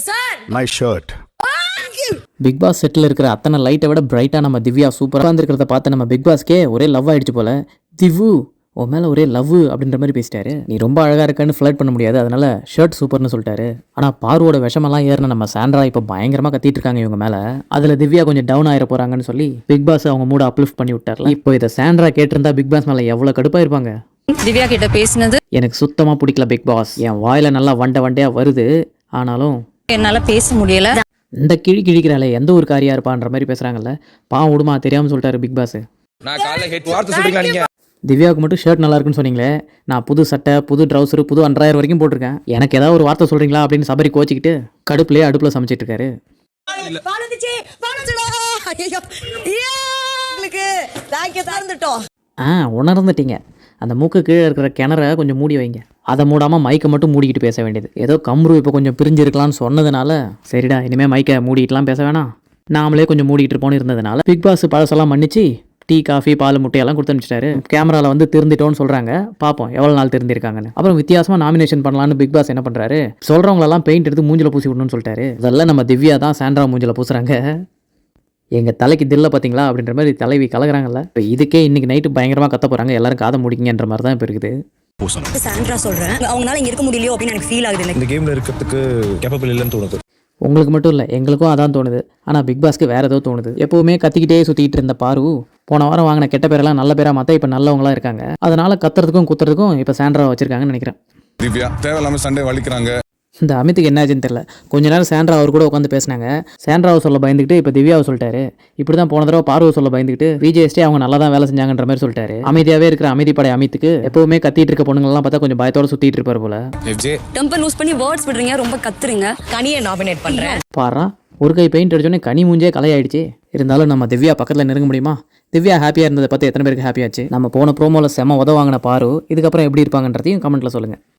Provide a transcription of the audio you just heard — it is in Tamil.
Sir My shirt. Bigg Boss செட்டில் இருக்கிற அத்தனை லைட்டை விட பிரைட்டாக நம்ம திவ்யா சூப்பராக இருந்திருக்கிறத பார்த்து நம்ம பிக் பாஸ்க்கே ஒரே லவ் ஆயிடுச்சு போல. திவ்வு உன் மேலே ஒரே லவ் அப்படின்ற மாதிரி பேசிட்டாரு. நீ ரொம்ப அழகாக இருக்கன்னு ஃப்ளர்ட் பண்ண முடியாது, அதனால ஷர்ட் சூப்பர்னு சொல்லிட்டாரு. ஆனால் பார்வோட விஷமெல்லாம் ஏறின நம்ம சாண்ட்ரா இப்போ பயங்கரமாக கத்திட்டு இருக்காங்க இவங்க மேலே. அதில் திவ்யா கொஞ்சம் டவுன் ஆயிர போகிறாங்கன்னு சொல்லி பிக் பாஸ் அவங்க மூட அப்லிஃப்ட் பண்ணி விட்டார்ல. இப்போ இதை சாண்ட்ரா கேட்டிருந்தா பிக் பாஸ் மேலே எவ்வளோ கடுப்பாக இருப்பாங்க. திவ்யா கிட்ட பேசினது எனக்கு சுத்தமாக பிடிக்கல பிக் பாஸ். என் வாயில் நல்லா வண்டையாக வருது, ஆனாலும் என்னால பேச முடியல. இந்த கிழிக்கிறாளே எந்த ஒரு காரியா இருப்பான்ற மாதிரி பேசுறாங்கல்ல. பாவம் விடுமா, தெரியாமல் சொல்லிட்டாரு பிக் பாஸ். திவ்யாவுக்கு மட்டும் ஷர்ட் நல்லா இருக்குன்னு சொன்னீங்களே, நான் புது சட்டை, புது ட்ரௌசர், புது அண்டர்வயர் வரைக்கும் போட்டிருக்கேன். எனக்கு ஏதாவது ஒரு வார்த்தை சொல்றீங்களா அப்படின்னு சபரி கோச்சிக்கிட்டு கடுப்புலேயே அடுப்பில் சமைச்சிட்டு இருக்காரு. உணர்ந்துட்டீங்க. அந்த மூக்கு கீழே இருக்கிற கிணற கொஞ்சம் மூடி வைங்க. அதை மூடாமல் மைக்கை மட்டும் மூடிக்கிட்டு பேச வேண்டியது. ஏதோ கம்ரு இப்போ கொஞ்சம் பிரிஞ்சிருக்கலாம்னு சொன்னதுனால சரிடா இனிமேல் மைக்கை மூடிக்கிட்டுலாம் பேச வேணாம், நாமளே கொஞ்சம் மூடிக்கிட்டு இருப்போன்னு இருந்ததுனால பிக் பாஸ் பழசெல்லாம் மன்னிச்சு டீ, காஃபி, பால், முட்டையெல்லாம் கொடுத்து அனுப்பிச்சிட்டாரு. கேமராவில் வந்து திருந்திட்டோன்னு சொல்கிறாங்க, பார்ப்போம் எவ்வளோ நாள் திருந்திருக்காங்கன்னு. அப்புறம் வித்தியாசமாக நாமினேஷன் பண்ணலான்னு பிக் பாஸ் என்ன பண்ணுறாரு, சொல்கிறவங்களெல்லாம் பெயிண்ட் எடுத்து மூஞ்சில் பூசி விடணும்னு சொல்லிட்டாரு. அதெல்லாம் நம்ம திவ்யா தான் சாண்ட்ரா மூஞ்சில் பூசுறாங்க. எங்கள் தலைக்கு தில்ல பார்த்தீங்களா அப்படின்ற மாதிரி தலைவி கலகுறாங்கல்ல. இப்போ இதுக்கே இன்னைக்கு நைட்டு பயங்கரமாக கத்த போகிறாங்க, எல்லாரும் காதை முடிக்கிங்கன்ற மாதிரி தான் இப்போ இருக்குது. சாண்ட்ரா சொல்கிறேன், அவங்களால இங்கே இருக்க முடியலையோ அப்படின்னு எனக்கு ஃபீல் ஆகுது. இந்த கேமில் இருக்கிறதுக்கு கேப்பபிள் இல்லைன்னு தோணுது. உங்களுக்கு மட்டும் இல்லை, எங்களுக்கும் அதான் தோணுது. ஆனால் பிக் பாஸ்க்கு வேறு ஏதோ தோணுது. எப்போவுமே கத்திக்கிட்டே சுற்றிக்கிட்டு இருந்த பாரு போன வாரம் வாங்கின கெட்ட பேரெல்லாம் நல்ல பேராக மாற்ற இப்போ நல்லவங்களாக இருக்காங்க. அதனால் கத்துறதுக்கும் குத்துறதுக்கும் இப்போ சாண்ட்ரா வச்சுருக்காங்கன்னு நினைக்கிறேன். திவ்யா தேவையில்லாமல் சண்டை வலிக்கிறாங்க. இந்த அமித்துக்கு என்னாச்சுன்னு தெரியல. கொஞ்ச நேரம் சாண்ட்ரா அவர் கூட உட்காந்து பேசினாங்க. சாண்ட்ராவை சொல்ல பயந்துக்கிட்டு இப்போ திவ்யாவை சொல்லிட்டாரு. இப்படி தான் போன தடவை பார்வை சொல்ல பயந்துக்கிட்டு விஜேஸ்டே அவங்க நல்லா தான் வேலை செஞ்சாங்கன்ற மாதிரி சொல்லிட்டாரு. அமைதியாகவே இருக்கிற அமைதிப்படை அமித்துக்கு எப்பவுமே கத்திட்டு இருக்க பொண்ணுங்கள்லாம் பார்த்தா கொஞ்சம் பயத்தோட சுற்றிட்டு இருப்பார் போல. டெம்பர் லூஸ் பண்ணி வேர்ட்ஸ் விடுறீங்க, ரொம்ப கத்துறீங்க. கனியை நாமினேட் பண்ணுறேன். பாரா ஒரு கை பெயிண்ட் அடிச்சோடனே கனி மூஞ்சே கலையாயிடுச்சு. இருந்தாலும் நம்ம திவ்யா பக்கத்தில் நெருங்க முடியுமா? திவ்யா ஹாப்பியாக இருந்ததை பார்த்து எத்தனை பேருக்கு ஹாப்பியாச்சு? நம்ம போன ப்ரோமோவில் செம உதவாங்கின பாரு இதுக்கப்புறம் எப்படி இருப்பாங்கன்றதையும் கமெண்ட்டில் சொல்லுங்கள்.